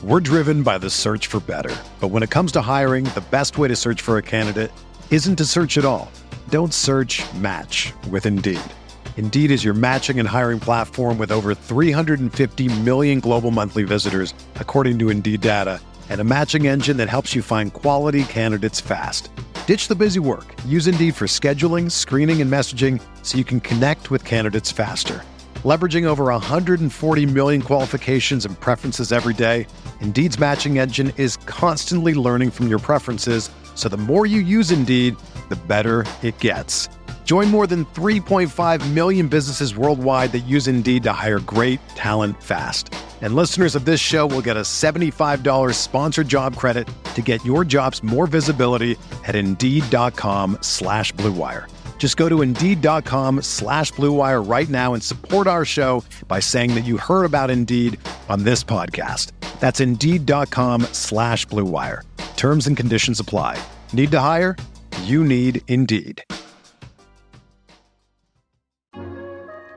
We're driven by the search for better. But when it comes to hiring, the best way to search for a candidate isn't to search at all. Don't search, match with Indeed. Indeed is your matching and hiring platform with over 350 million global monthly visitors, according to Indeed data, and a matching engine that helps you find quality candidates fast. Ditch the busy work. Use Indeed for scheduling, screening, and messaging so you can connect with candidates faster. Leveraging over 140 million qualifications and preferences every day, Indeed's matching engine is constantly learning from your preferences, so the more you use Indeed, the better it gets. Join more than 3.5 million businesses worldwide that use Indeed to hire great talent fast. And listeners of this show will get a $75 sponsored job credit to get your jobs more visibility at Indeed.com/Blue Wire. Just go to Indeed.com/Blue Wire right now and support our show by saying that you heard about Indeed on this podcast. That's Indeed.com/Blue Wire. Terms and conditions apply. Need to hire? You need Indeed.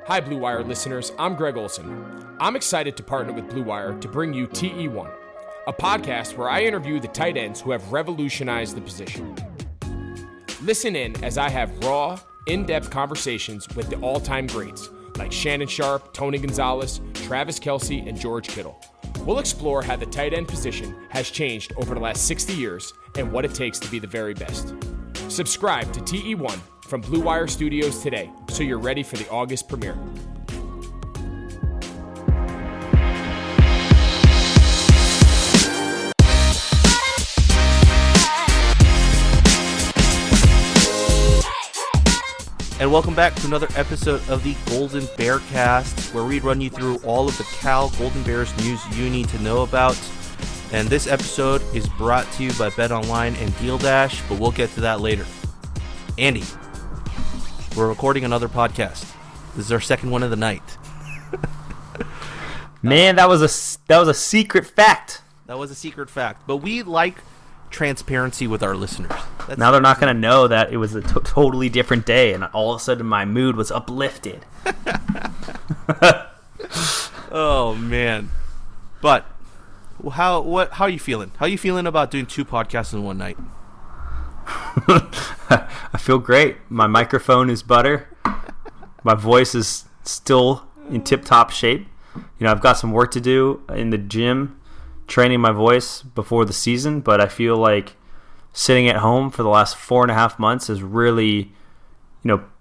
Hi, Blue Wire listeners. I'm Greg Olson. I'm excited to partner with Blue Wire to bring you TE1, a podcast where I interview the tight ends who have revolutionized the position. Listen in as I have raw, in-depth conversations with the all-time greats like Shannon Sharpe, Tony Gonzalez, Travis Kelce, and George Kittle. We'll explore how the tight end position has changed over the last 60 years and what it takes to be the very best. Subscribe to TE1 from Blue Wire Studios today, so you're ready for the August premiere. And welcome back to another episode of the Golden Bear Cast, where we run you through all of the Cal Golden Bears news you need to know about. And this episode is brought to you by BetOnline and Deal Dash, but we'll get to that later. Andy, we're recording another podcast. This is our second one of the night. Man, that was a secret fact. That was a secret fact, but we like transparency with our listeners. Now they're not going to know that it was a totally different day, and all of a sudden my mood was uplifted. Oh man! But how are you feeling? How are you feeling about doing two podcasts in one night? I feel great. My microphone is butter. My voice is still in tip-top shape. You know, I've got some work to do in the gym, training my voice before the season, but I feel like sitting at home for the last 4.5 months has really,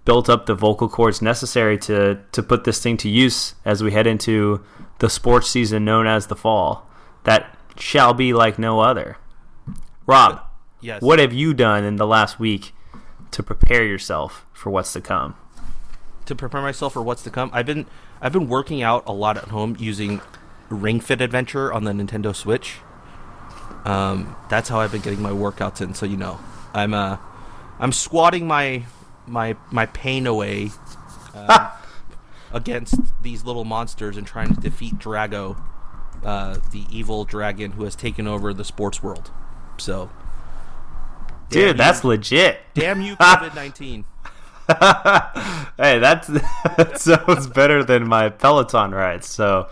built up the vocal cords necessary to put this thing to use as we head into the sports season known as the fall. That shall be like no other. Rob, yes. What have you done in the last week to prepare yourself for what's to come? To prepare myself for what's to come, I've been working out a lot at home using Ring Fit Adventure on the Nintendo Switch. That's how I've been getting my workouts in. So I'm squatting my pain away against these little monsters and trying to defeat Drago, the evil dragon who has taken over the sports world. So, dude, that's legit. Damn you, COVID-19. Hey, that sounds better than my Peloton rides. So.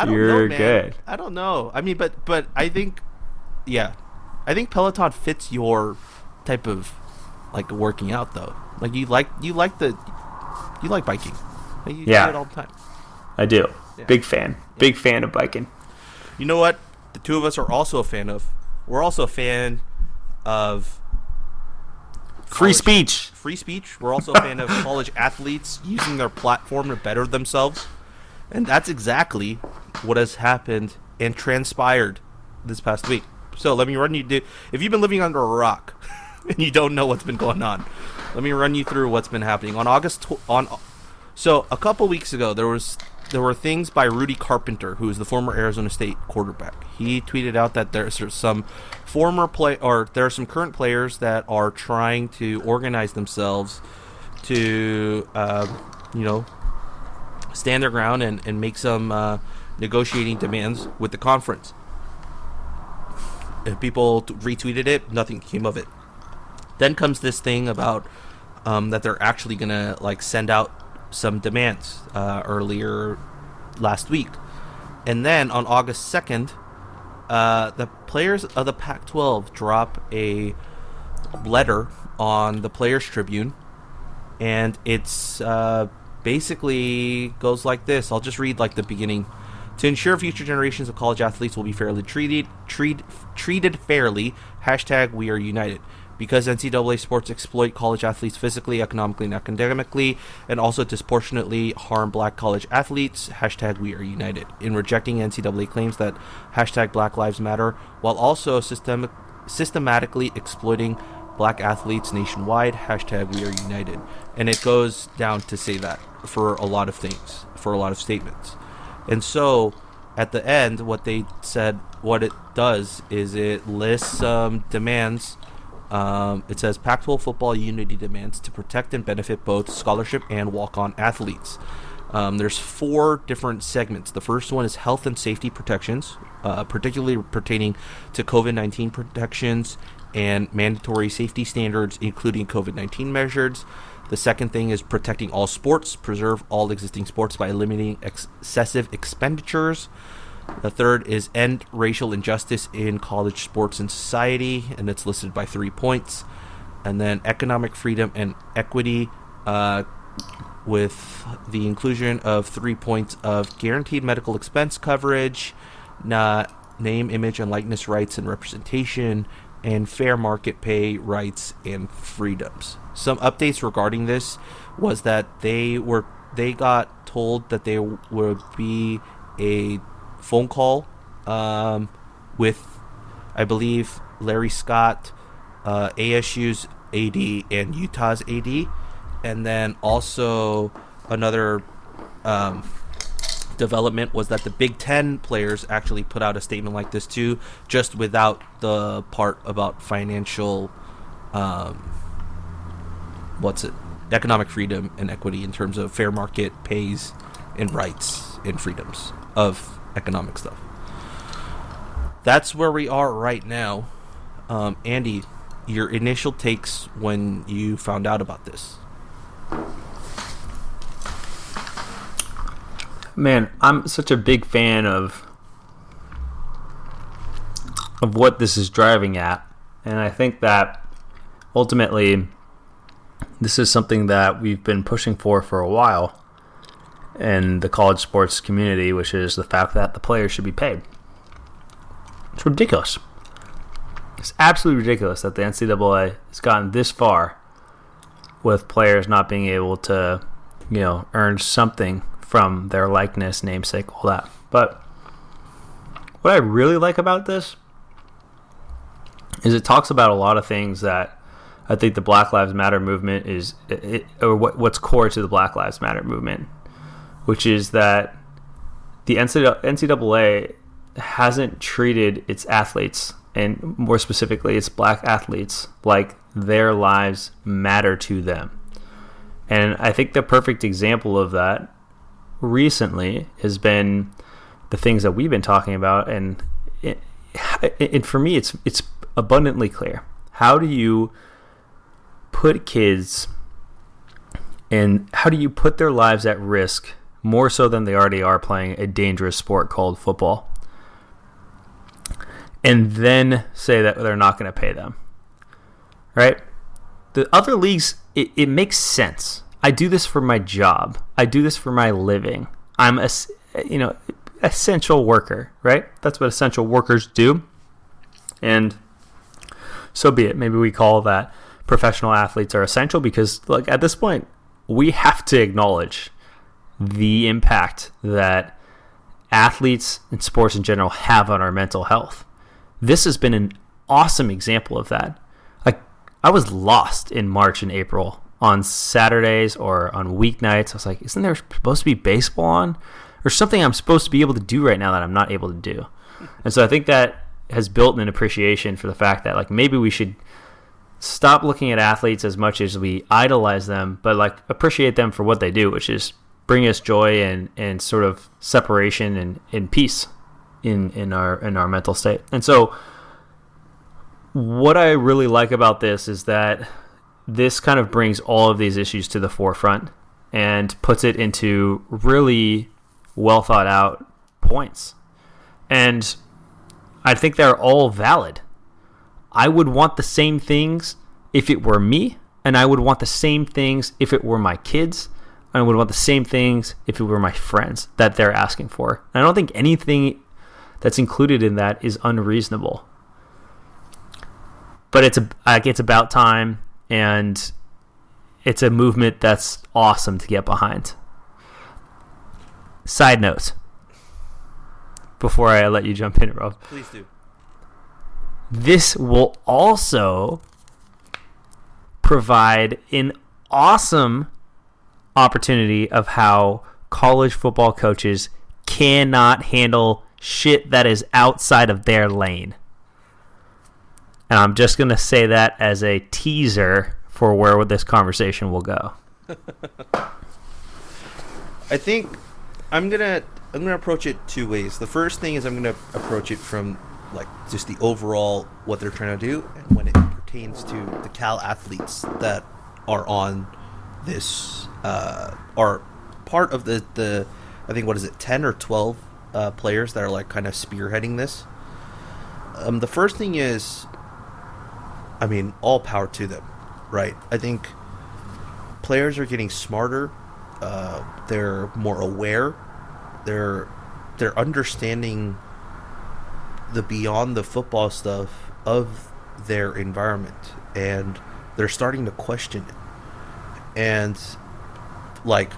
You're good. I don't know. I mean, but I think, I think Peloton fits your type of like working out though. Like you like biking. Like, you do it all the time. I do. Yeah. Big fan. Big fan of biking. You know what? The two of us are also a fan of. We're also a fan of free speech. Free speech. We're also a fan of college athletes using their platform to better themselves. And that's exactly what has happened and transpired this past week. So let me run you through. If you've been living under a rock and you don't know what's been going on, let me run you through what's been happening. So a couple weeks ago, there were things by Rudy Carpenter, who is the former Arizona State quarterback. He tweeted out that there are some current players that are trying to organize themselves to, stand their ground and make some negotiating demands with the conference. If people retweeted it, nothing came of it. Then comes this thing about that they're actually gonna send out some demands earlier last week, and then on August 2nd, the players of the Pac-12 drop a letter on the Players Tribune, and it's basically goes like this. I'll just read like the beginning. To ensure future generations of college athletes will be fairly treated fairly, #We Are United. Because NCAA sports exploit college athletes physically, economically, and academically, and also disproportionately harm black college athletes, #We Are United. In rejecting NCAA claims that #Black Lives Matter, while also systematically exploiting black athletes nationwide, #We Are United. And it goes down to say that for a lot of things, for a lot of statements. And so, at the end, what they said, what it does is it lists demands. It says Pac-12 football unity demands to protect and benefit both scholarship and walk-on athletes. There's 4 different segments. The first one is health and safety protections, particularly pertaining to COVID-19 protections and mandatory safety standards, including COVID-19 measures. The second thing is protecting all sports, preserve all existing sports by eliminating excessive expenditures. The third is end racial injustice in college sports and society, and it's listed by 3 points. And then economic freedom and equity, with the inclusion of 3 points of guaranteed medical expense coverage, name, image, and likeness rights and representation, and fair market pay rights and freedoms. Some updates regarding this was that they got told that there would be a phone call with, I believe, Larry Scott, ASU's AD, and Utah's AD. And then also another development was that the Big Ten players actually put out a statement like this too, just without the part about financial, economic freedom and equity in terms of fair market pays and rights and freedoms of economic stuff. That's where we are right now. Andy, your initial takes when you found out about this. Man, I'm such a big fan of what this is driving at, and I think that ultimately this is something that we've been pushing for a while in the college sports community, which is the fact that the players should be paid. It's ridiculous. It's absolutely ridiculous that the NCAA has gotten this far with players not being able to, earn something from their likeness, namesake, all that. But what I really like about this is it talks about a lot of things that I think the Black Lives Matter movement what's core to the Black Lives Matter movement, which is that the NCAA hasn't treated its athletes, and more specifically its black athletes, like their lives matter to them. And I think the perfect example of that recently has been the things that we've been talking about, and for me it's abundantly clear. How do you put kids and how do you put their lives at risk more so than they already are playing a dangerous sport called football, and then say that they're not going to pay them, right? The other leagues, it makes sense. I do this for my job. I do this for my living. I'm a essential worker, right? That's what essential workers do. And so be it. Maybe we call that professional athletes are essential because, look, at this point, we have to acknowledge the impact that athletes and sports in general have on our mental health. This has been an awesome example of that. Like, I was lost in March and April on Saturdays or on weeknights. I was like, isn't there supposed to be baseball on? Or something I'm supposed to be able to do right now that I'm not able to do. And so I think that has built an appreciation for the fact that, like, maybe we should stop looking at athletes as much as we idolize them, but, like, appreciate them for what they do, which is bring us joy and sort of separation and peace in our mental state. And so what I really like about this is that this kind of brings all of these issues to the forefront and puts it into really well thought out points. And I think they're all valid. I would want the same things if it were me, and I would want the same things if it were my kids, and I would want the same things if it were my friends that they're asking for. And I don't think anything that's included in that is unreasonable. But it's about time, and it's a movement that's awesome to get behind. Side note, before I let you jump in, Rob. Please do. This will also provide an awesome opportunity of how college football coaches cannot handle shit that is outside of their lane. And I'm just going to say that as a teaser for where this conversation will go. I think I'm gonna approach it two ways. The first thing is I'm gonna approach it from like just the overall what they're trying to do, and when it pertains to the Cal athletes that are on this are part of the I think, what is it, 10 or 12 players that are like kind of spearheading this. The first thing is, I mean, all power to them, right? I think players are getting smarter. They're more aware. They're understanding the beyond the football stuff of their environment, and they're starting to question it. And like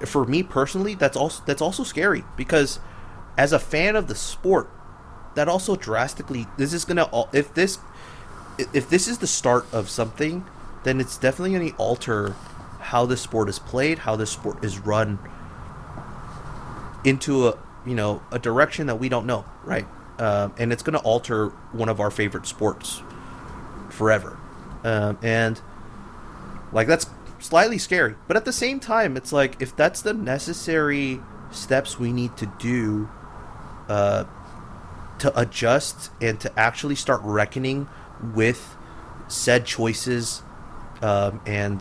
for me personally, that's also scary, because as a fan of the sport, that also drastically, if this is the start of something, then it's definitely going to alter how this sport is played, how this sport is run into a direction that we don't know, right? And it's going to alter one of our favorite sports forever. And like, that's slightly scary, but at the same time, it's like, if that's the necessary steps we need to do to adjust and to actually start reckoning with said choices and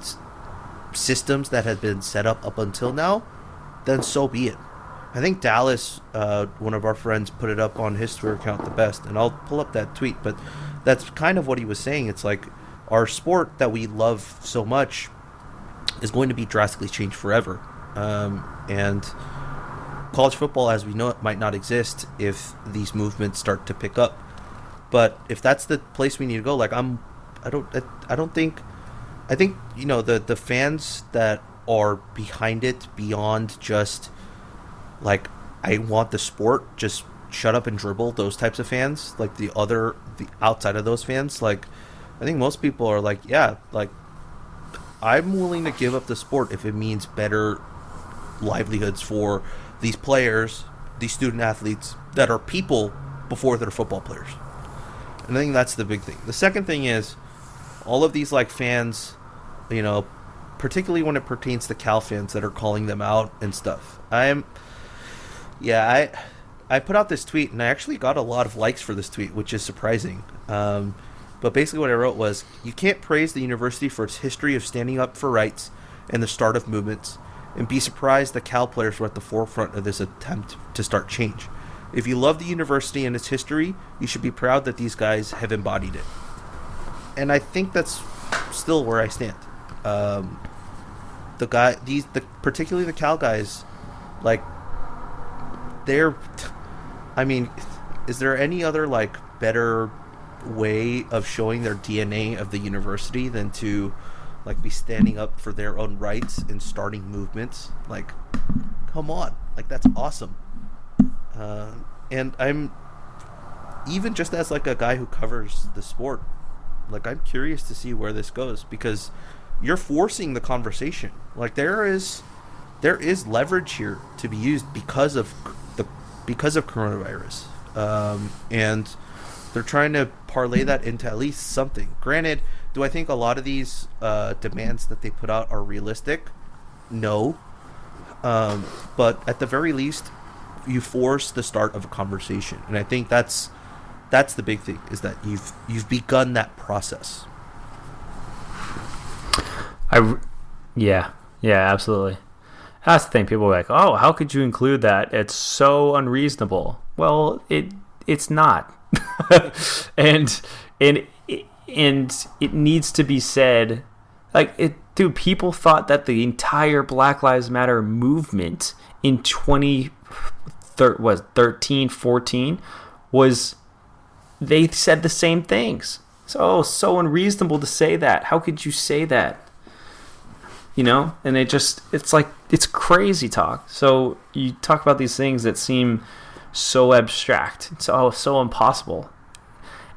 systems that have been set up until now, then so be it. I think Dallas, one of our friends, put it up on his Twitter account the best, and I'll pull up that tweet, but that's kind of what he was saying. It's like, our sport that we love so much is going to be drastically changed forever. And college football as we know it might not exist if these movements start to pick up. But if that's the place we need to go, like, I think the fans that are behind it, beyond just like, I want the sport, just shut up and dribble, those types of fans, like the outside of those fans, like, I think most people are like, yeah, like, I'm willing to give up the sport if it means better livelihoods for these players, these student athletes that are people before they're football players. And I think that's the big thing. The second thing is, all of these like fans, particularly when it pertains to Cal fans that are calling them out and stuff. I put out this tweet, and I actually got a lot of likes for this tweet, which is surprising. But basically what I wrote was, you can't praise the university for its history of standing up for rights and the start of movements, and be surprised that Cal players were at the forefront of this attempt to start change. If you love the university and its history, you should be proud that these guys have embodied it. And I think that's still where I stand. Particularly the Cal guys, like, is there any other like better way of showing their DNA of the university than to like be standing up for their own rights and starting movements? Like, come on, like, that's awesome. And I'm, even just as like a guy who covers the sport, like, I'm curious to see where this goes, because you're forcing the conversation. Like, there is leverage here to be used because of coronavirus, and they're trying to parlay that into at least something. Granted, do I think a lot of these demands that they put out are realistic? No. But at the very least, you force the start of a conversation, and I think that's the big thing, is that you've begun that process. Yeah, absolutely. That's the thing. People are like, oh, how could you include that? It's so unreasonable. Well, it's not. and it needs to be said. Like, dude, people thought that the entire Black Lives Matter movement in 2013, 14 was, they said the same things. So unreasonable to say that. How could you say that? You know, and it's like, it's crazy talk. So you talk about these things that seem so abstract. It's so impossible.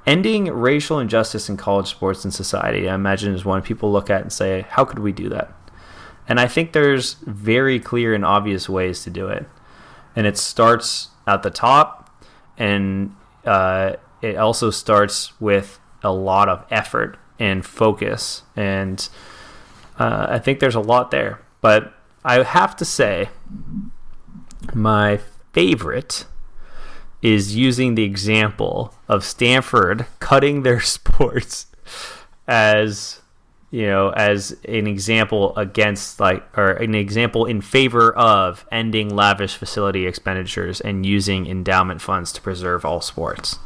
Ending racial injustice in college sports and society, I imagine, is one people look at and say, how could we do that? And I think there's very clear and obvious ways to do it. And it starts at the top, and it also starts with a lot of effort and focus. And I think there's a lot there. But I have to say, my favorite is using the example of Stanford cutting their sports as, you know, as an example against, like, or an example in favor of ending lavish facility expenditures and using endowment funds to preserve all sports.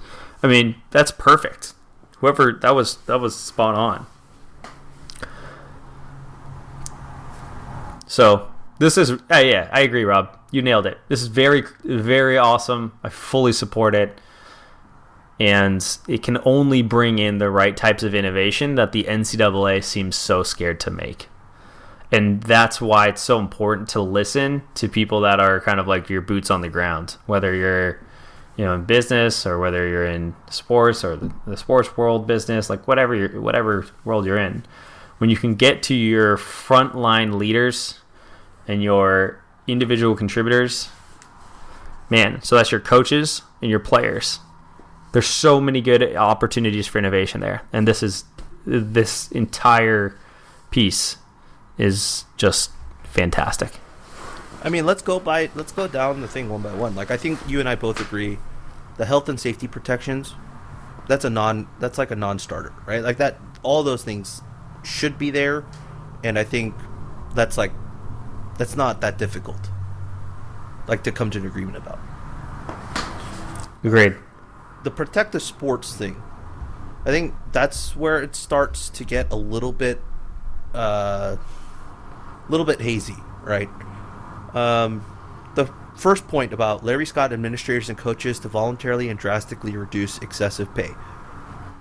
I mean, that's perfect. Whoever that was spot on. So this is, yeah, I agree, Rob. You nailed it. This is very, very awesome. I fully support it. And it can only bring in the right types of innovation that the NCAA seems so scared to make. And that's why it's so important to listen to people that are kind of like your boots on the ground, whether you're, you know, in business or whether you're in sports or the sports world, business, like whatever world you're in. When you can get to your frontline leaders and your individual contributors, man, so that's your coaches and your players. There's so many good opportunities for innovation there, and this entire piece is just fantastic. I mean, let's go down the thing one by one. Like, I think you and I both agree, the health and safety protections, that's like a non-starter, right? Like, that, all those things should be there, and I think that's not that difficult, like, to come to an agreement about. Agreed. The protect the sports thing, I think that's where it starts to get a little bit hazy, right? The first point about Larry Scott administrators and coaches to voluntarily and drastically reduce excessive pay.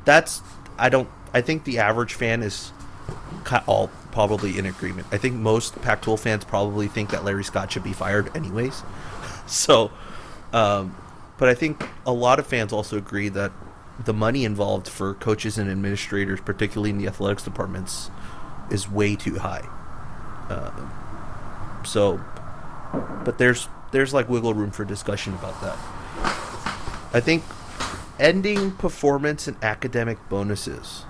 I think the average fan is all probably in agreement. I think most Pac-12 fans probably think that Larry Scott should be fired anyways. So, but I think a lot of fans also agree that the money involved for coaches and administrators, particularly in the athletics departments, is way too high. But there's like wiggle room for discussion about that. I think ending performance and academic bonuses.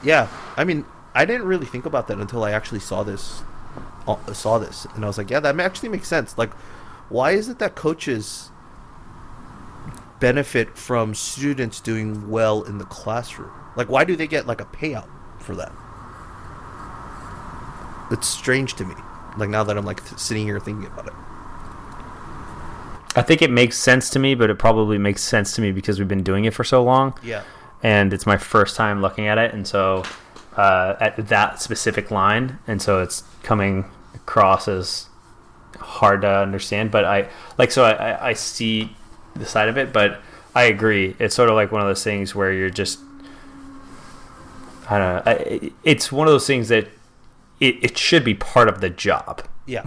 Yeah, I mean, I didn't really think about that until I actually saw this, and I was like, yeah, that actually makes sense. Like, why is it that coaches benefit from students doing well in the classroom? Like, why do they get like a payout for that? It's strange to me. Like, now that I'm like sitting here thinking about it. I think it makes sense to me, but it probably makes sense to me because we've been doing it for so long. Yeah. And it's my first time looking at it, and so at that specific line, and so it's coming across as hard to understand. But I see the side of it, but I agree. It's sort of like one of those things where you're just, I don't know. It's one of those things that it should be part of the job. Yeah.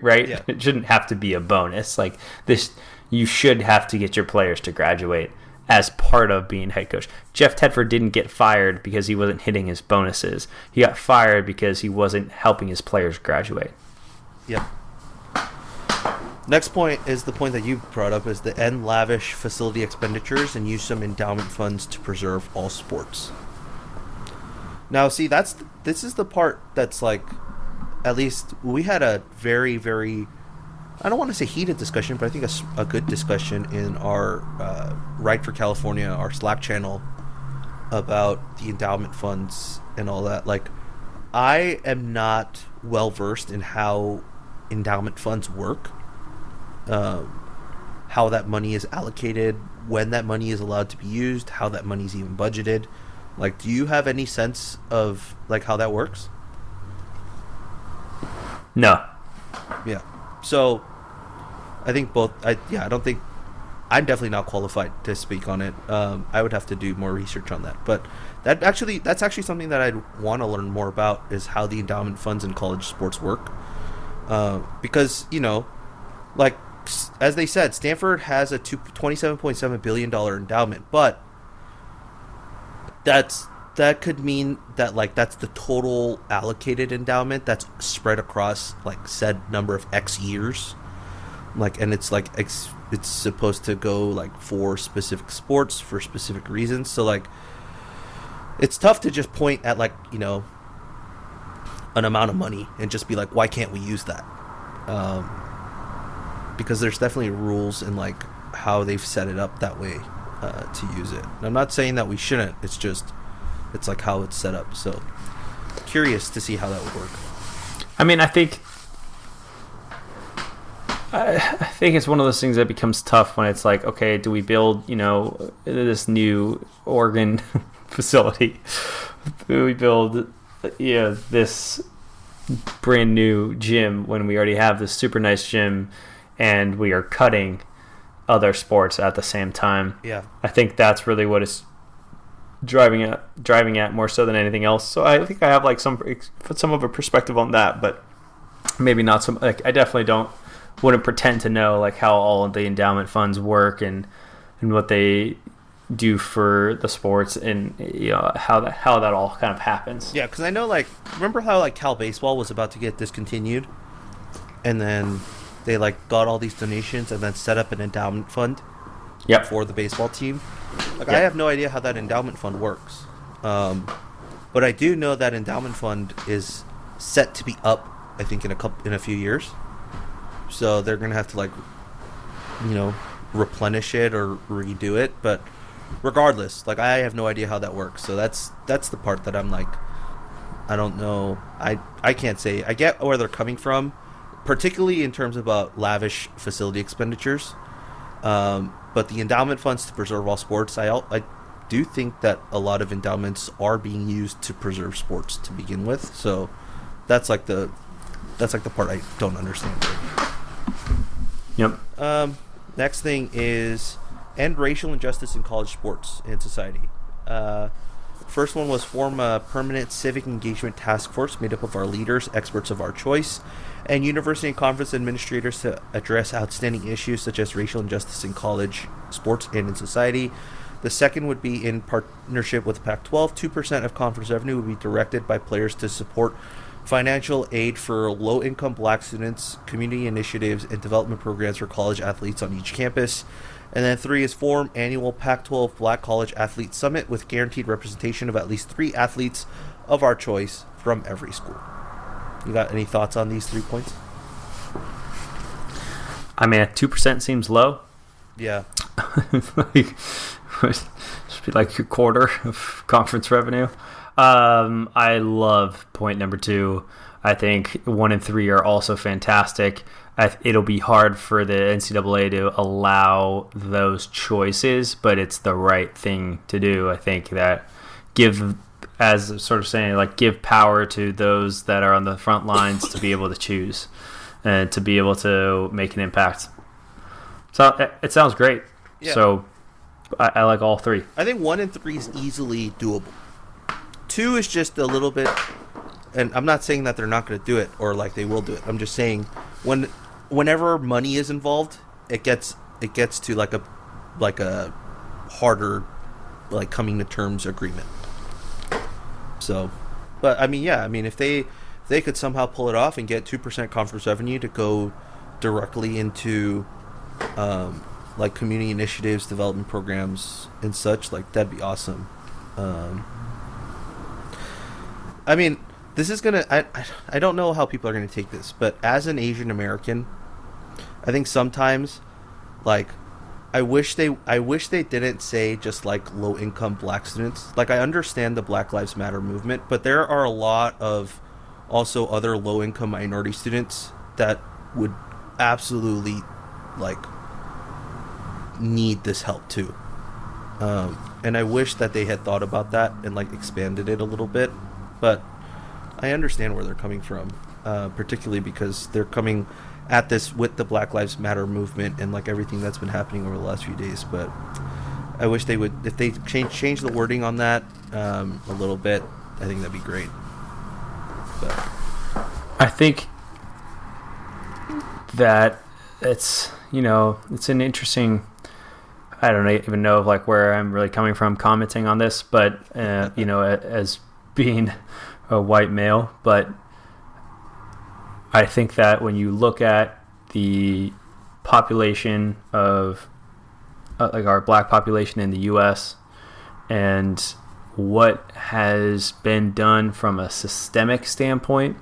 Right? Yeah. It shouldn't have to be a bonus. Like this, you should have to get your players to graduate as part of being head coach. Jeff Tedford didn't get fired because he wasn't hitting his bonuses. He got fired because he wasn't helping his players graduate. Yep. Next point is the point that you brought up, is the end lavish facility expenditures and use some endowment funds to preserve all sports. Now, see, this is the part that's like, at least we had a very, very, I don't want to say heated discussion, but I think a good discussion in our Right for California, our Slack channel, about the endowment funds and all that. Like, I am not well versed in how endowment funds work, how that money is allocated, when that money is allowed to be used, how that money is even budgeted. Like, do you have any sense of like how that works? No. Yeah. So I think I don't think I'm definitely not qualified to speak on it. I would have to do more research on that. But that's actually something that I'd want to learn more about, is how the endowment funds in college sports work. Because, like as they said, Stanford has a $27.7 billion endowment, but that could mean that like that's the total allocated endowment that's spread across like said number of X years. Like, and it's like it's supposed to go like for specific sports for specific reasons. So like, it's tough to just point at like, an amount of money and just be like, why can't we use that? Because there's definitely rules in like how they've set it up that way to use it. And I'm not saying that we shouldn't. It's like how it's set up. So curious to see how that would work. I mean, I think it's one of those things that becomes tough when it's like, okay, do we build, this new Oregon facility? Do we build, this brand new gym when we already have this super nice gym and we are cutting other sports at the same time? Yeah. I think that's really what it's driving at more so than anything else. So I think I have like some of a perspective on that, but maybe not some. Like, I definitely wouldn't pretend to know like how all of the endowment funds work and what they do for the sports and how that all kind of happens. Yeah, because I know, like, remember how like Cal baseball was about to get discontinued, and then they like got all these donations and then set up an endowment fund. Yep. For the baseball team. Like, Yep. I have no idea how that endowment fund works, but I do know that endowment fund is set to be up, I think, in a few years. So they're gonna have to like, replenish it or redo it. But regardless, like, I have no idea how that works. So that's the part that I'm like, I don't know. I can't say. I get where they're coming from, particularly in terms about lavish facility expenditures. But the endowment funds to preserve all sports, I do think that a lot of endowments are being used to preserve sports to begin with. So that's like the part I don't understand. Yep. Next thing is end racial injustice in college sports and society. First one was form a permanent civic engagement task force made up of our leaders, experts of our choice, and university and conference administrators to address outstanding issues such as racial injustice in college sports and in society. The second would be in partnership with Pac-12. 2% of conference revenue would be directed by players to support financial aid for low-income black students, community initiatives, and development programs for college athletes on each campus. And then 3 is form annual Pac-12 Black College Athlete Summit with guaranteed representation of at least 3 athletes of our choice from every school. You got any thoughts on these 3 points? I mean, 2% seems low. Yeah. Should be like a quarter of conference revenue. I love point number 2. I think 1 and 3 are also fantastic. It'll be hard for the NCAA to allow those choices, but it's the right thing to do. I think that give power to those that are on the front lines to be able to choose and to be able to make an impact. So it sounds great. Yeah. So I like all 3. I think 1 and 3 is easily doable. 2 is just a little bit, and I'm not saying that they're not going to do it or like they will do it. I'm just saying whenever money is involved, it gets to like a harder like coming to terms agreement. So, but I mean, if they could somehow pull it off and get 2% conference revenue to go directly into like community initiatives, development programs, and such, like, that'd be awesome. I mean, this is gonna. I don't know how people are gonna take this, but as an Asian American, I think sometimes, like, I wish they didn't say just like low income black students. Like, I understand the Black Lives Matter movement, but there are a lot of also other low income minority students that would absolutely need this help too. And I wish that they had thought about that and expanded it a little bit, but I understand where they're coming from, particularly because they're coming at this with the Black Lives Matter movement and everything that's been happening over the last few days. But I wish they would, if they change the wording on that a little bit, I think that'd be great. But I think that it's an interesting. I don't even know where I'm really coming from commenting on this, but as being a white male, but I think that when you look at the population of our black population in the U.S. and what has been done from a systemic standpoint,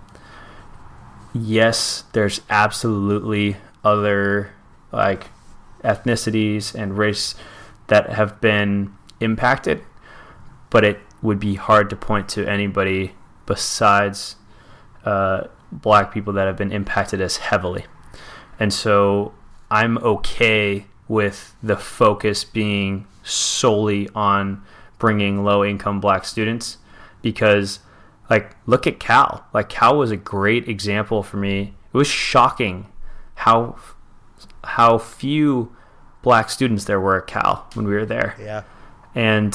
yes, there's absolutely other ethnicities and race that have been impacted, but it would be hard to point to anybody besides black people that have been impacted as heavily. And so I'm okay with the focus being solely on bringing low-income black students, because look at Cal. Cal was a great example for me. It was shocking how few black students there were at Cal when we were there. yeah, And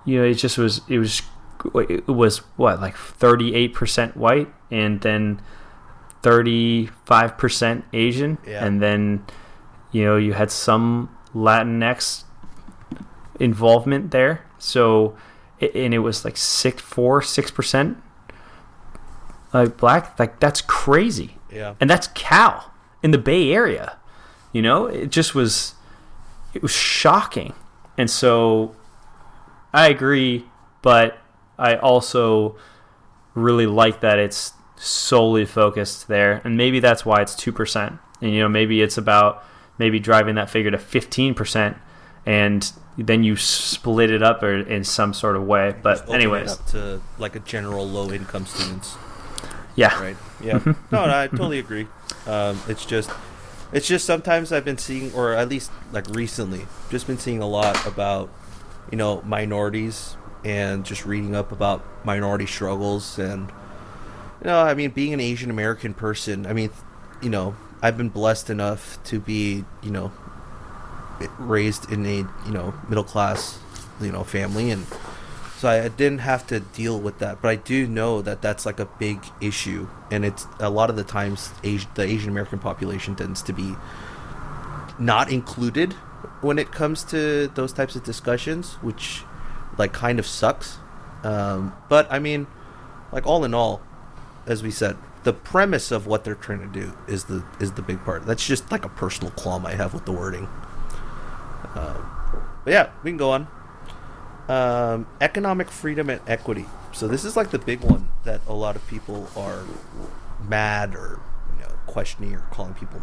it was what 38% white and then 35% Asian, Yeah. and then you had some Latinx involvement there. So and it was 6% black. That's crazy. yeah. And that's Cal in the Bay Area. It was shocking. And so I agree, but I also really like that it's solely focused there. And maybe that's why it's 2%. And, maybe it's about driving that figure to 15%, and then you split it up in some sort of way. But Open anyways. it up to a general low-income students. Yeah. Right. Yeah. No, I totally agree. It's just sometimes I've been seeing, or at least recently, just been seeing a lot about, minorities and just reading up about minority struggles. And, being an Asian American person, I've been blessed enough to be, raised in a, middle class, family. And so I didn't have to deal with that, but I do know that that's a big issue, and it's a lot of the times the Asian American population tends to be not included when it comes to those types of discussions, which kind of sucks. But all in all, as we said, the premise of what they're trying to do is the big part. That's just a personal qualm I have with the wording. But yeah, we can go on. Economic freedom and equity. So this is the big one that a lot of people are mad or questioning or calling people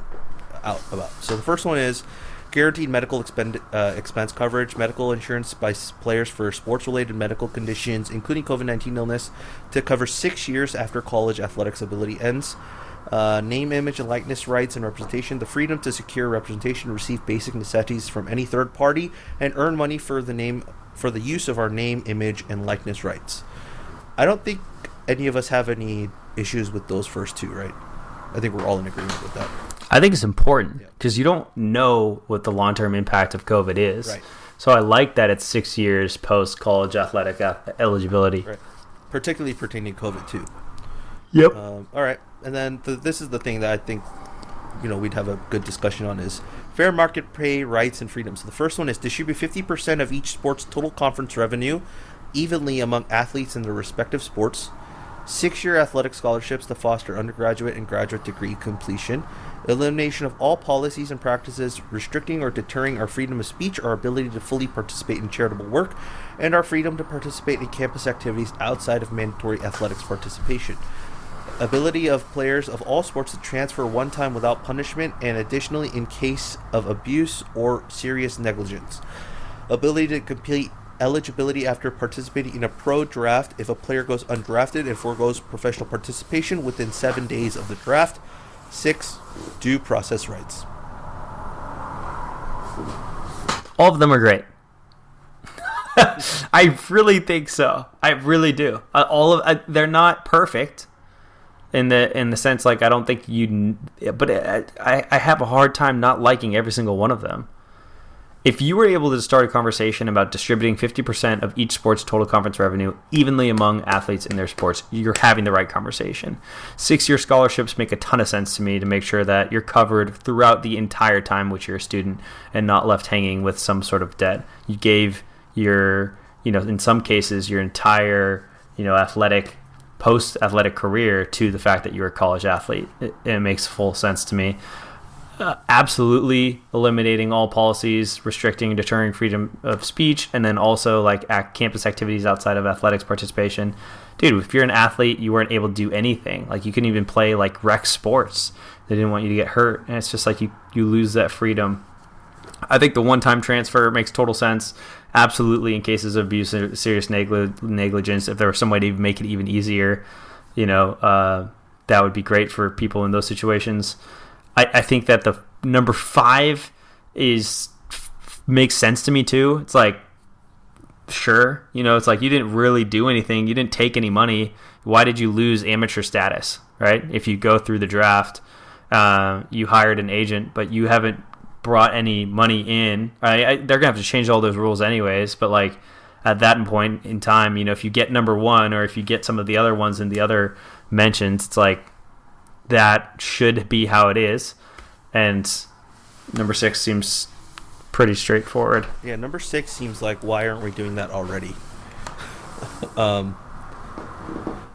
out about. So the first one is guaranteed medical expense coverage, medical insurance by players for sports-related medical conditions, including COVID-19 illness, to cover 6 years after college athletics ability ends. Name, image, and likeness rights and representation. The freedom to secure representation, receive basic necessities from any third party, and earn money for the use of our name, image, and likeness rights. I don't think any of us have any issues with those first two, right? I think we're all in agreement with that. I think it's important because you don't know what the long-term impact of COVID is. Right. So I like that it's 6 years post-college athletic eligibility. Right. Particularly pertaining to COVID, too. Yep. All right. And then this is the thing that I think, we'd have a good discussion on is fair market pay, rights, and freedoms. So the first one is distribute 50% of each sport's total conference revenue evenly among athletes in their respective sports. 6-year athletic scholarships to foster undergraduate and graduate degree completion. Elimination of all policies and practices restricting or deterring our freedom of speech, our ability to fully participate in charitable work, and our freedom to participate in campus activities outside of mandatory athletics participation. Ability of players of all sports to transfer one time without punishment, and additionally in case of abuse or serious negligence. Ability to compete eligibility after participating in a pro draft if a player goes undrafted and forgoes professional participation within 7 days of the draft. 6, due process rights. All of them are great. I really think so. I really do. They're not perfect in the sense, like, I don't think but I have a hard time not liking every single one of them. If you were able to start a conversation about distributing 50% of each sport's total conference revenue evenly among athletes in their sports, you're having the right conversation. 6-year scholarships make a ton of sense to me, to make sure that you're covered throughout the entire time which you're a student and not left hanging with some sort of debt. You gave your, in some cases, your entire, post-athletic career to the fact that you're a college athlete. It makes full sense to me. Absolutely eliminating all policies restricting and deterring freedom of speech, and then also like campus activities outside of athletics participation. Dude, if you're an athlete, you weren't able to do anything. Like, you couldn't even play like rec sports. They didn't want you to get hurt, and it's just like you lose that freedom. I think the one-time transfer makes total sense. Absolutely, in cases of abuse or serious negligence, if there was some way to make it even easier, that would be great for people in those situations. I think that the number 5 makes sense to me too. It's like, sure, it's like, you didn't really do anything. You didn't take any money. Why did you lose amateur status, right? If you go through the draft, you hired an agent, but you haven't brought any money in. They're going to have to change all those rules anyways, but like, at that point in time, if you get number 1, or if you get some of the other ones in the other mentions, it's like, that should be how it is. And number 6 seems pretty straightforward. Yeah, number 6 seems like, why aren't we doing that already?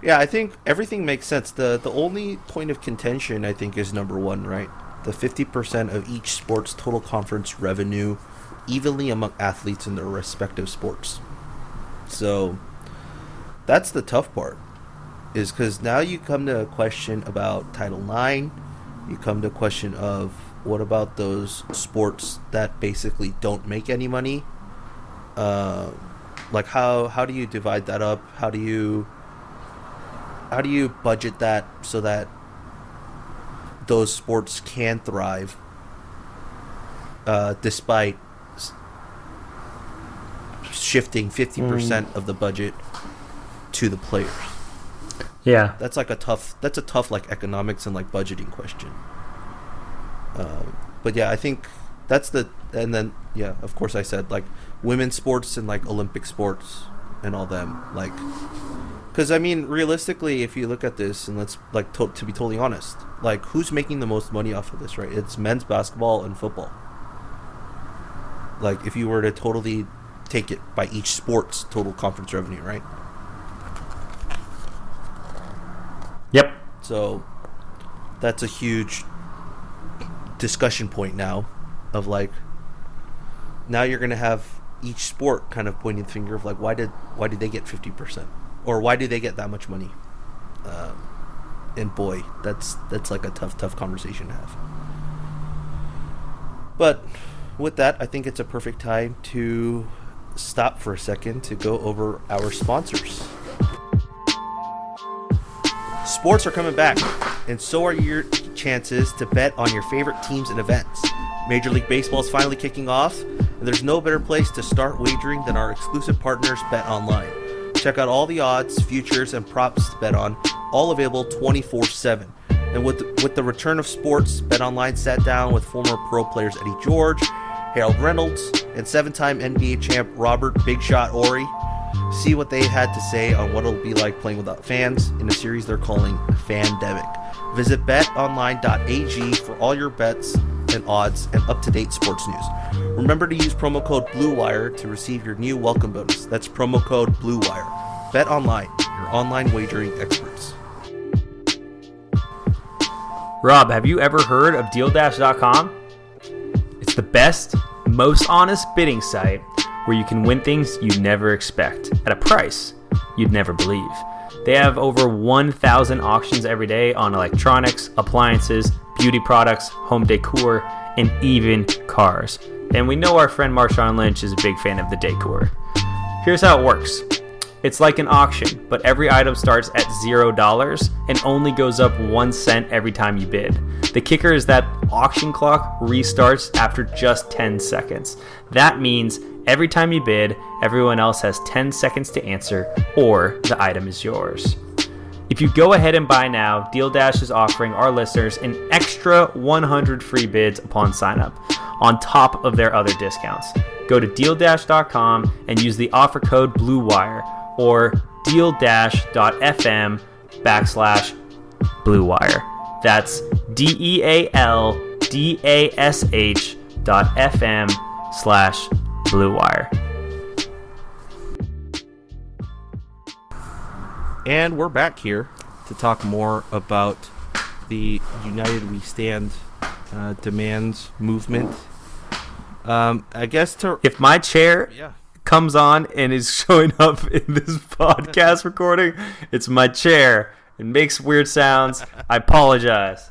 Yeah, I think everything makes sense. The only point of contention, I think, is number 1, right? The 50% of each sport's total conference revenue evenly among athletes in their respective sports. So that's the tough part. Is because now you come to a question about Title IX, you come to a question of, what about those sports that basically don't make any money? Like, how do you divide that up? How do you budget that so that those sports can thrive despite shifting 50% of the budget to the players? Yeah, that's a tough like economics and like budgeting question. But yeah, I think and then yeah, of course I said like women's sports and like Olympic sports and all them, like, because I mean, realistically, if you look at this, and let's like to be totally honest, like, who's making the most money off of this, right? It's men's basketball and football. Like, if you were to totally take it by each sport's total conference revenue, right? Yep. So that's a huge discussion point now, of like, now you're going to have each sport kind of pointing the finger of like, why did they get 50%, or why do they get that much money? And boy, that's like a tough conversation to have. But with that, I think it's a perfect time to stop for a second to go over our sponsors. Sports are coming back, and so are your chances to bet on your favorite teams and events. Major League Baseball is finally kicking off, and there's no better place to start wagering than our exclusive partners, Bet Online. Check out all the odds, futures, and props to bet on, all available 24/7. And with the return of sports, Bet Online sat down with former pro players Eddie George, Harold Reynolds, and 7-time NBA champ Robert Big Shot Horry. See what they had to say on what it'll be like playing without fans in a series they're calling Fandemic. Visit betonline.ag for all your bets and odds and up-to-date sports news. Remember to use promo code BlueWire to receive your new welcome bonus. That's promo code BlueWire. Bet Online, your online wagering experts. Rob, have you ever heard of DealDash.com? It's the best, most honest bidding site where you can win things you never expect at a price you'd never believe. They have over 1,000 auctions every day on electronics, appliances, beauty products, home decor, and even cars. And we know our friend Marshawn Lynch is a big fan of the decor. Here's how it works. It's like an auction, but every item starts at $0 and only goes up 1 cent every time you bid. The kicker is that auction clock restarts after just 10 seconds. That means every time you bid, everyone else has 10 seconds to answer, or the item is yours. If you go ahead and buy now, Deal Dash is offering our listeners an extra 100 free bids upon sign up, on top of their other discounts. Go to DealDash.com and use the offer code BlueWire or dealdash.fm/BlueWire. That's DealDash.fm/BlueWire. And we're back here to talk more about the United We Stand demands movement. I guess if my chair yeah. comes on and is showing up in this podcast recording, it's my chair. It makes weird sounds. I apologize.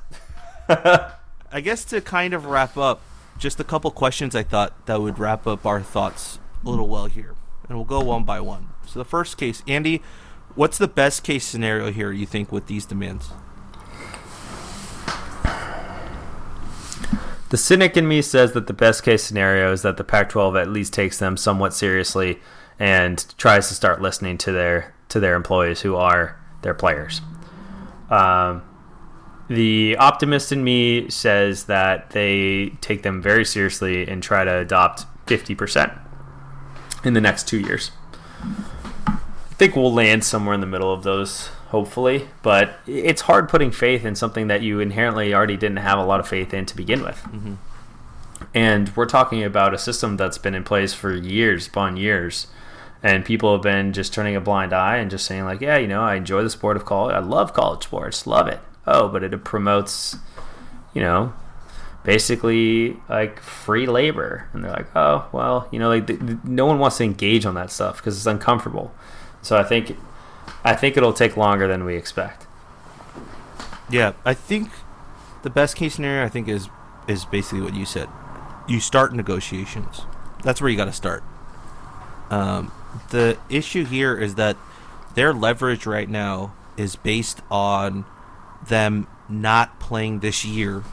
I guess to kind of wrap up, just a couple questions I thought that would wrap up our thoughts a little well here. And we'll go one by one. So the first case, Andy, what's the best case scenario here, you think, with these demands? The cynic in me says that the best case scenario is that the Pac-12 at least takes them somewhat seriously and tries to start listening to their employees who are their players. The optimist in me says that they take them very seriously and try to adopt 50% in the next 2 years. I think we'll land somewhere in the middle of those, hopefully, but it's hard putting faith in something that you inherently already didn't have a lot of faith in to begin with. Mm-hmm. And we're talking about a system that's been in place for years upon years, and people have been just turning a blind eye and just saying like, yeah, I enjoy the sport of college. I love college sports, love it. Oh, but it promotes, basically like free labor. And they're like, oh, well, no one wants to engage on that stuff because it's uncomfortable. So I think it'll take longer than we expect. Yeah, I think the best case scenario, I think, is basically what you said. You start negotiations. That's where you got to start. The issue here is that their leverage right now is based on them not playing this year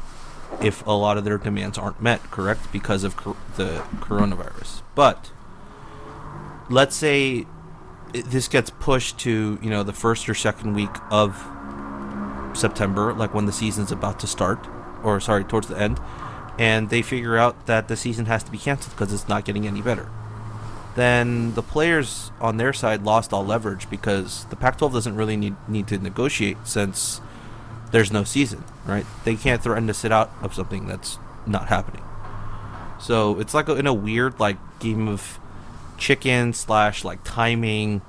if a lot of their demands aren't met, correct? Because of the coronavirus. But let's say this gets pushed to, the first or second week of September, like when the season's about to start, towards the end, and they figure out that the season has to be canceled because it's not getting any better. Then the players on their side lost all leverage because the Pac-12 doesn't really need to negotiate since there's no season, right? They can't threaten to sit out of something that's not happening. So it's like in a weird like game of chicken / like timing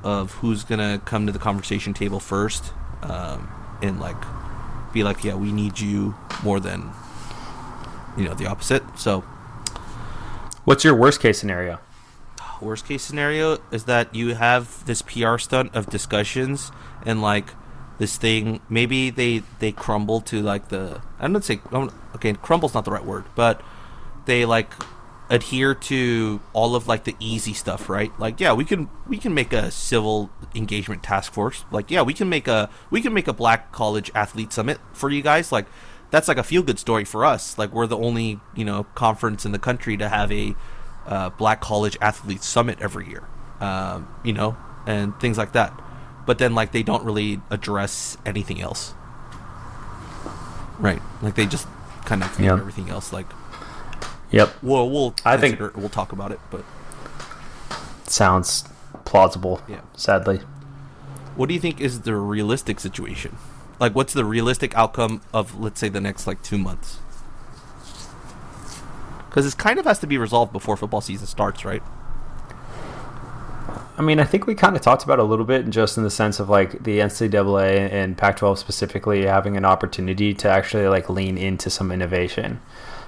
of who's gonna come to the conversation table first, and like be like, yeah, we need you more than the opposite. So what's your worst case scenario? Worst case scenario is that you have this PR stunt of discussions and like this thing, maybe they crumble to like crumble's not the right word, but they like adhere to all of like the easy stuff, right? Like, yeah, we can make a civil engagement task force. Like, yeah, we can make a Black College Athlete Summit for you guys. Like, that's like a feel good story for us. Like, we're the only conference in the country to have a Black College Athlete Summit every year, and things like that. But then like they don't really address anything else, right? Like they just kind of claim everything else. Like, yep. We'll talk about it, but sounds plausible. Yeah. Sadly. What do you think is the realistic situation? Like, what's the realistic outcome of, let's say, the next like 2 months? Because this kind of has to be resolved before football season starts, right? I mean, I think we kind of talked about it a little bit, just in the sense of like the NCAA and Pac-12 specifically having an opportunity to actually like lean into some innovation.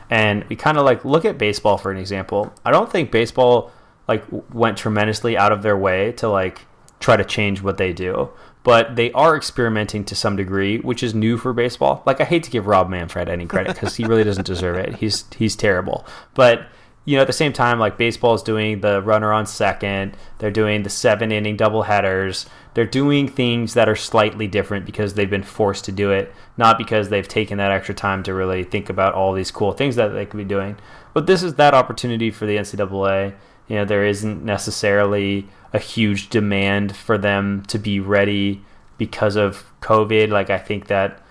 And we kind of like look at baseball for an example. I don't think baseball like went tremendously out of their way to like try to change what they do, but they are experimenting to some degree, which is new for baseball. Like, I hate to give Rob Manfred any credit because he really doesn't deserve it. He's terrible, but at the same time, like baseball is doing the runner on second, they're doing the 7-inning doubleheaders. They're doing things that are slightly different because they've been forced to do it, not because they've taken that extra time to really think about all these cool things that they could be doing. But this is that opportunity for the NCAA. There isn't necessarily a huge demand for them to be ready because of COVID. Like, I think that,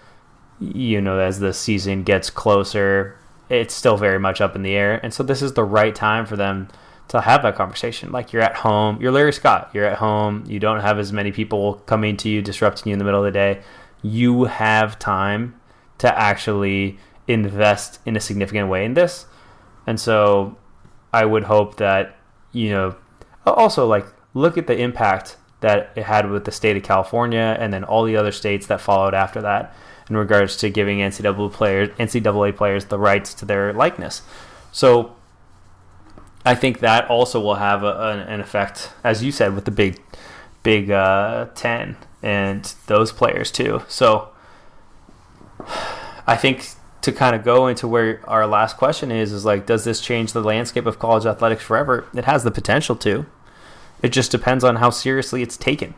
as the season gets closer, it's still very much up in the air. And so this is the right time for them to have that conversation. Like, you're at home, you're Larry Scott, you're at home, you don't have as many people coming to you, disrupting you in the middle of the day. You have time to actually invest in a significant way in this. And so I would hope that, also, like, look at the impact that it had with the state of California and then all the other states that followed after that in regards to giving NCAA players the rights to their likeness. So I think that also will have an effect, as you said, with the Big 10 and those players too. So I think to kind of go into where our last question is like, does this change the landscape of college athletics forever? It has the potential to. It just depends on how seriously it's taken.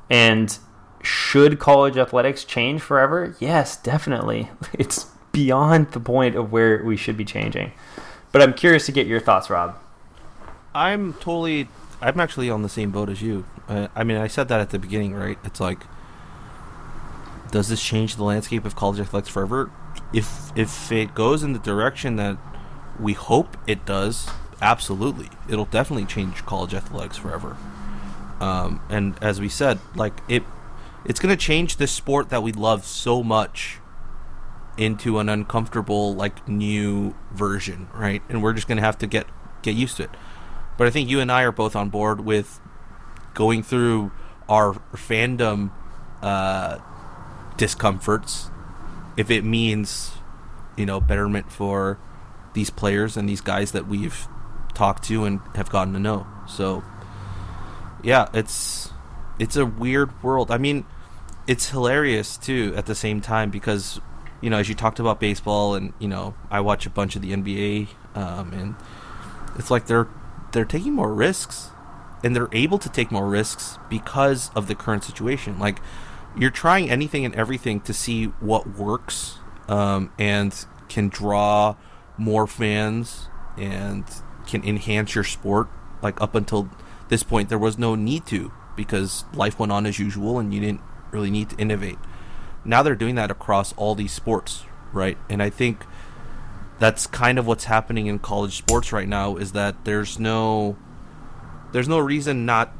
And should college athletics change forever? Yes, definitely. It's beyond the point of where we should be changing. But I'm curious to get your thoughts, Rob. I'm actually on the same boat as you. I said that at the beginning, right? It's like, does this change the landscape of college athletics forever? If it goes in the direction that we hope it does, absolutely. It'll definitely change college athletics forever. And as we said, like, it's going to change this sport that we love so much into an uncomfortable, like, new version, right? And we're just going to have to get used to it. But I think you and I are both on board with going through our fandom discomforts if it means, betterment for these players and these guys that we've talked to and have gotten to know. So, yeah, it's a weird world. I mean, it's hilarious, too, at the same time because, as you talked about baseball and, I watch a bunch of the NBA, and it's like they're taking more risks, and they're able to take more risks because of the current situation. Like, you're trying anything and everything to see what works, and can draw more fans and can enhance your sport. Like, up until this point, there was no need to, because life went on as usual and you didn't really need to innovate. Now they're doing that across all these sports, right? And I think that's kind of what's happening in college sports right now, is that there's no reason not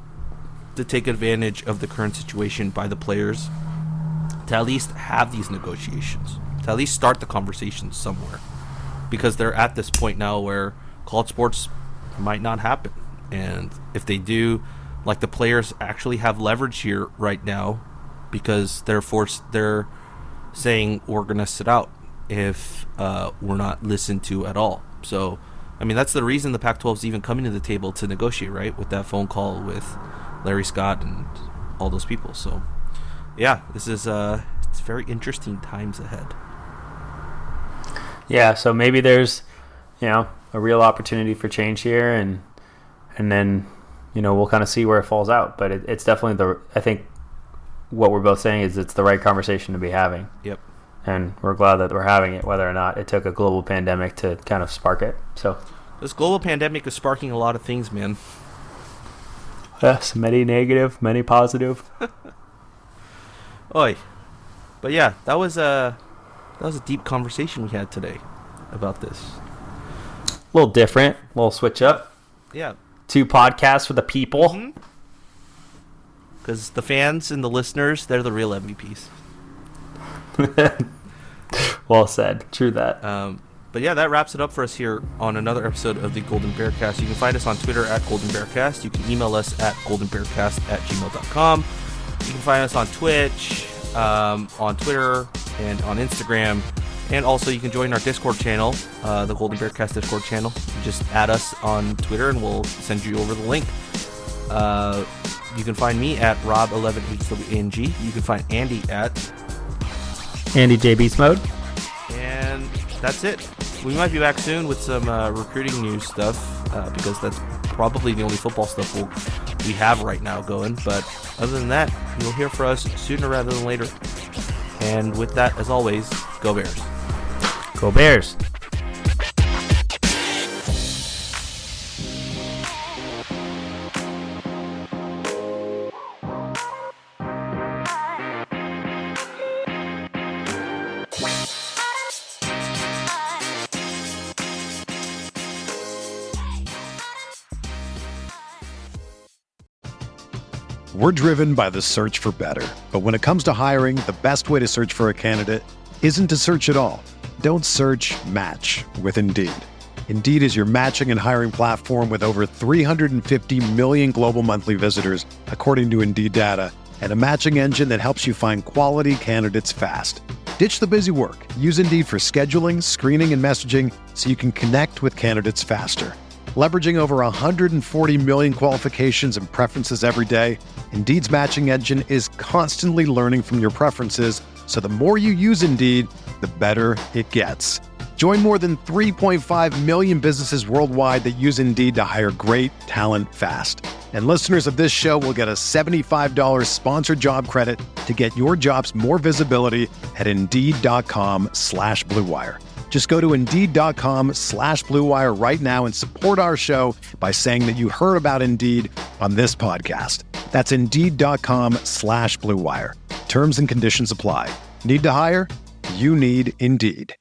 to take advantage of the current situation by the players, to at least have these negotiations, to at least start the conversation somewhere, because they're at this point now where college sports might not happen. And if they do, like, the players actually have leverage here right now, because they're saying we're going to sit out if we're not listened to at all. So, I mean, that's the reason the Pac-12 is even coming to the table to negotiate, right? With that phone call with Larry Scott and all those people. So, yeah, this is it's very interesting times ahead. Yeah, so maybe there's, a real opportunity for change here, and then, we'll kind of see where it falls out. But it's definitely I think what we're both saying is it's the right conversation to be having. Yep. And we're glad that we're having it, whether or not it took a global pandemic to kind of spark it. So this global pandemic is sparking a lot of things, man. Yes, many negative, many positive. Oi. But yeah, that was a deep conversation we had today about this. A little different, a little switch up. Yeah. 2 podcasts for the people. Because the fans and the listeners, they're the real MVPs. Well said. True that. But yeah, that wraps it up for us here on another episode of the Golden Bearcast. You can find us on Twitter at Golden Bearcast. You can email us at goldenbearcast@gmail.com. You can find us on Twitch, on Twitter, and on Instagram. And also, you can join our Discord channel, the Golden Bearcast Discord channel. Just add us on Twitter, and we'll send you over the link. You can find me at Rob11HWANG. You can find Andy at Andy J Beast Mode. And that's it. we might be back soon with some recruiting news stuff because that's probably the only football stuff we have right now going. But other than that, you'll hear from us sooner rather than later. And with that, as always, go Bears. Go Bears. We're driven by the search for better. But when it comes to hiring, the best way to search for a candidate isn't to search at all. Don't search, match with Indeed. Indeed is your matching and hiring platform with over 350 million global monthly visitors, according to Indeed data, and a matching engine that helps you find quality candidates fast. Ditch the busy work. Use Indeed for scheduling, screening, and messaging so you can connect with candidates faster. Leveraging over 140 million qualifications and preferences every day, Indeed's matching engine is constantly learning from your preferences, so the more you use Indeed, the better it gets. Join more than 3.5 million businesses worldwide that use Indeed to hire great talent fast. And listeners of this show will get a $75 sponsored job credit to get your jobs more visibility at Indeed.com/Blue Wire. Just go to Indeed.com/Blue Wire right now and support our show by saying that you heard about Indeed on this podcast. That's Indeed.com/Blue Wire. Terms and conditions apply. Need to hire? You need Indeed.